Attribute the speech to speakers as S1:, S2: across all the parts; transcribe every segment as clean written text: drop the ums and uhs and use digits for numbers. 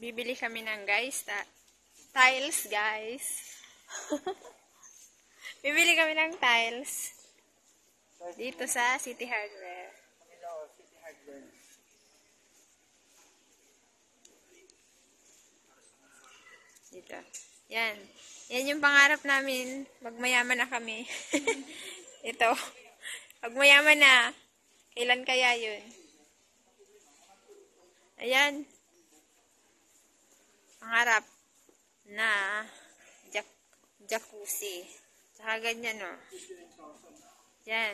S1: Bibili kami ng tiles, guys. Bibili kami ng tiles. Dito sa City Hardware. Dito. Yan. Yan yung pangarap namin. Magmayaman na kami. Ito. Magmayaman na. Kailan kaya yun? Ayan. Pangarap na jacuzzi. Saka ganyan, no? Yan.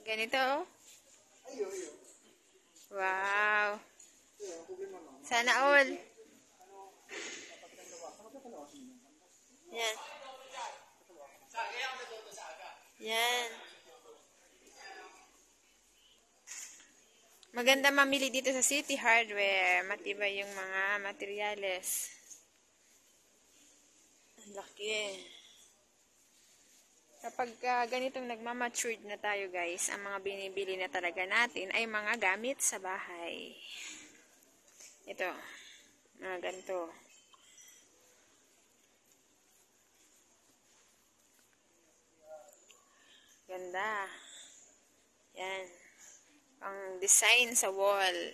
S1: Ganito, oh. Wow. Sana all. Yan. Yan. Maganda mamili dito sa City Hardware. Matibay yung mga materyales. Ang laki. Kapag ganitong nagmamatured na tayo, guys, ang mga binibili na talaga natin ay mga gamit sa bahay. Ito. Mga ganito. Ganda. Yan. Ang design sa wall.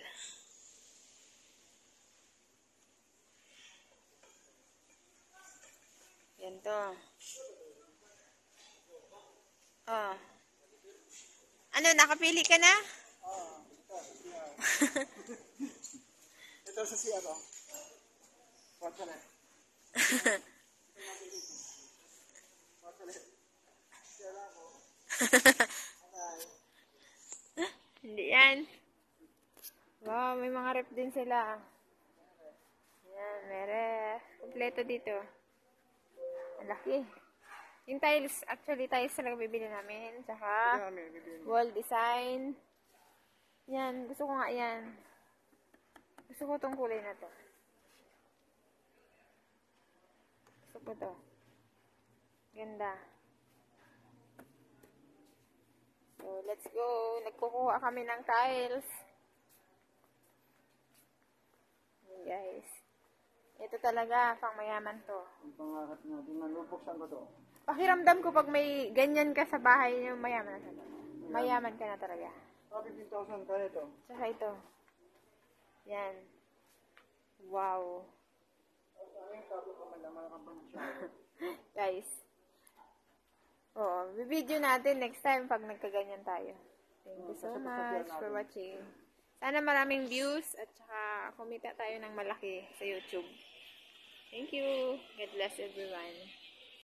S1: Yan to. Oh. Ano, nakapili ka na?
S2: Oo. Ito sa siya to. What ka na?
S1: Hindi yan. Wow, may mga rep din sila. Yan, mere. Kompleto dito. Ang laki. Yung tiles, actually tiles talaga bibili namin. Tsaka wall design. Yan, gusto ko nga yan. Gusto ko tong kulay na to. Gusto ko to. Ganda. So, let's go. Nagkukuha kami ng tiles. Yan, guys. Ito talaga, pang mayaman to.
S2: Ang pangarap natin, manubuksan ko to.
S1: Pakiramdam ko pag may ganyan ka sa bahay, yung mayaman na talaga. Mayaman ka na talaga.
S2: 15,000 kaya to.
S1: Tsaka ito. Yan. Wow. Guys. Oo, video natin next time pag nagkaganyan tayo. Thank you so much for watching. Sana maraming views at saka kumita tayo ng malaki sa YouTube. Thank you. God bless everyone.